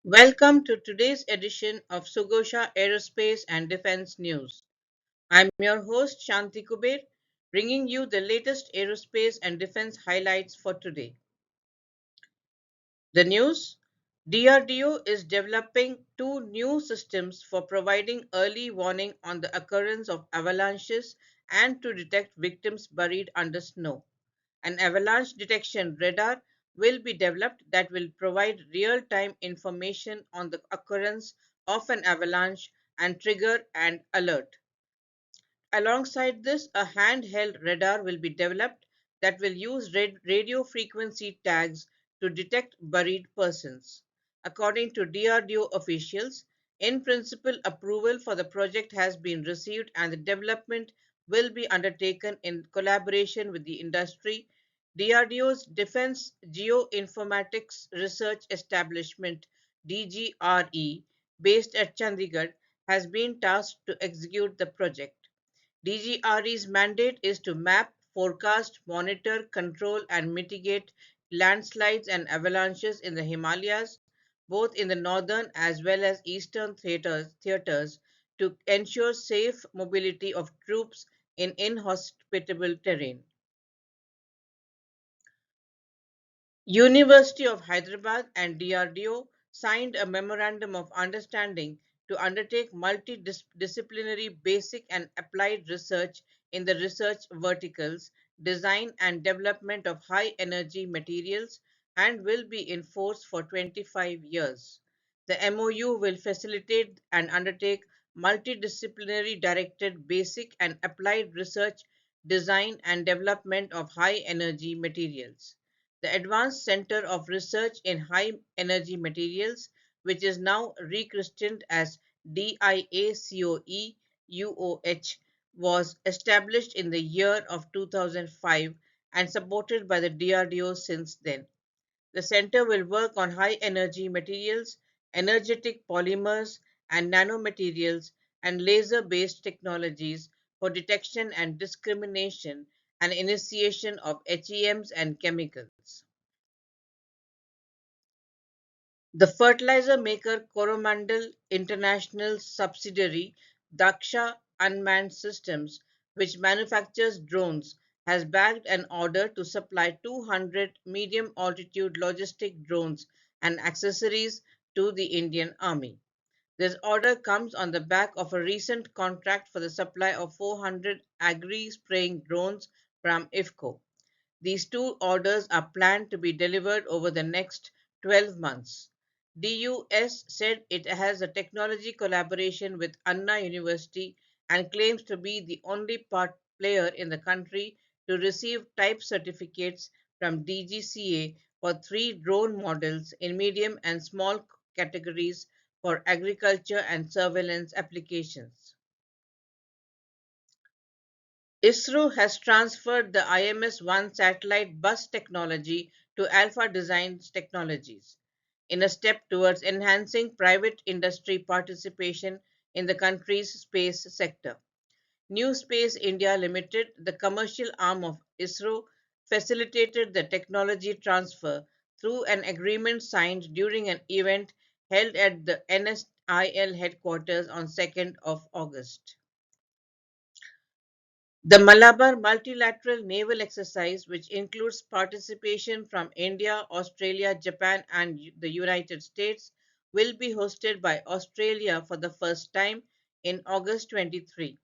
Welcome to today's edition of Sugosha Aerospace and Defense News. I'm your host Shanti Kuber, bringing you the latest aerospace and defense highlights for today. The news: DRDO is developing two new systems for providing early warning on the occurrence of avalanches and to detect victims buried under snow. An avalanche detection radar will be developed that will provide real time information on the occurrence of an avalanche and trigger an alert. Alongside this, a handheld radar will be developed that will use radio frequency tags to detect buried persons. According to DRDO officials, in principle, approval for the project has been received and the development will be undertaken in collaboration with the industry. DRDO's Defense Geoinformatics Research Establishment DGRE, based at Chandigarh, has been tasked to execute the project. DGRE's mandate is to map, forecast, monitor, control, and mitigate landslides and avalanches in the Himalayas, both in the northern as well as eastern theaters to ensure safe mobility of troops in inhospitable terrain. University of Hyderabad and DRDO signed a memorandum of understanding to undertake multidisciplinary basic and applied research in the research verticals, design and development of high energy materials, and will be in force for 25 years. The MOU will facilitate and undertake multidisciplinary directed basic and applied research, design and development of high energy materials. The Advanced Center of Research in High Energy Materials, which is now rechristened as DIACOE UOH, was established in the year of 2005 and supported by the DRDO since then. The center will work on high energy materials, energetic polymers and nanomaterials, and laser based technologies for detection and discrimination and initiation of HEMs and chemicals. The fertilizer maker Coromandel International subsidiary Dhaksha Unmanned Systems, which manufactures drones, has bagged an order to supply 200 medium altitude logistic drones and accessories to the Indian Army. This order comes on the back of a recent contract for the supply of 400 agri spraying drones from IFCO. These two orders are planned to be delivered over the next 12 months. DUS said it has a technology collaboration with Anna University and claims to be the only part player in the country to receive type certificates from DGCA for three drone models in medium and small categories for agriculture and surveillance applications. ISRO has transferred the IMS-1 satellite bus technology to Alpha Designs Technologies in a step towards enhancing private industry participation in the country's space sector. New Space India Limited, the commercial arm of ISRO, facilitated the technology transfer through an agreement signed during an event held at the NSTL headquarters on 2nd of August. The Malabar multilateral naval exercise, which includes participation from India, Australia, Japan, and the United States, will be hosted by Australia for the first time in August 23.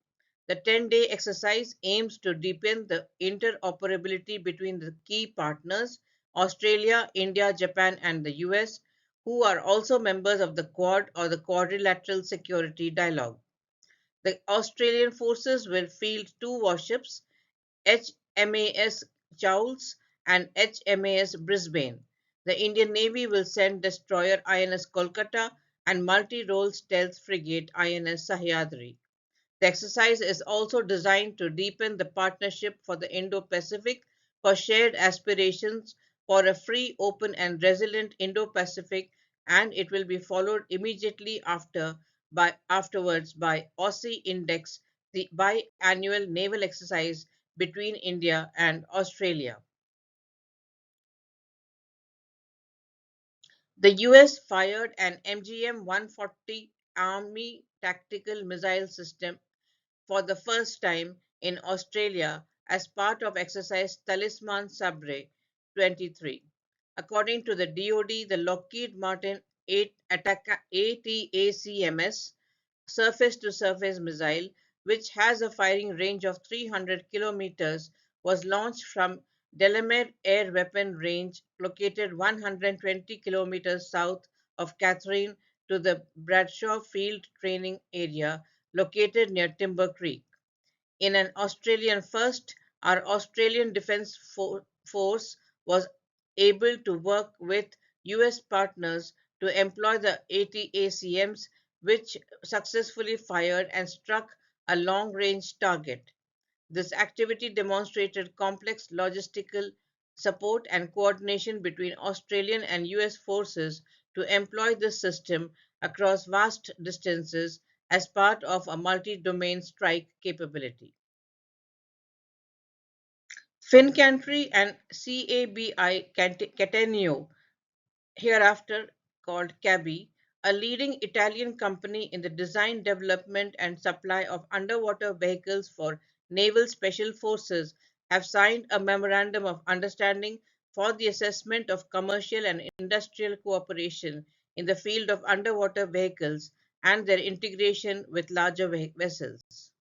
The 10-day exercise aims to deepen the interoperability between the key partners, Australia, India, Japan, and the US, who are also members of the Quad or the Quadrilateral Security Dialogue. The Australian forces will field two warships, HMAS Charles and HMAS Brisbane. The Indian Navy will send destroyer INS Kolkata and multi-role stealth frigate INS Sahyadri. The exercise is also designed to deepen the partnership for the Indo-Pacific for shared aspirations for a free, open and resilient Indo-Pacific, and it will be followed immediately afterwards by Aussie Index, the biannual naval exercise between India and Australia. The US fired an MGM-140 Army tactical missile system for the first time in Australia as part of exercise Talisman Sabre 23. According to the DoD, the Lockheed Martin ATACMS surface-to-surface missile, which has a firing range of 300 kilometers, was launched from Delamere Air Weapon Range, located 120 kilometers south of Catherine, to the Bradshaw Field Training Area, located near Timber Creek. In an Australian first, our Australian Defence Force was able to work with US partners to employ the ATACMs, which successfully fired and struck a long range target. This activity demonstrated complex logistical support and coordination between Australian and US forces to employ this system across vast distances as part of a multi domain strike capability. Fincantieri and CABI Catania, hereafter called CABI, a leading Italian company in the design, development, and supply of underwater vehicles for naval special forces, have signed a memorandum of understanding for the assessment of commercial and industrial cooperation in the field of underwater vehicles and their integration with larger vessels.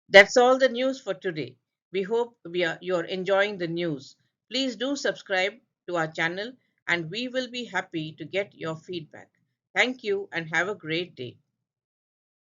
That's all the news for today. We hope you're enjoying the news. Please do subscribe to our channel and we will be happy to get your feedback. Thank you and have a great day.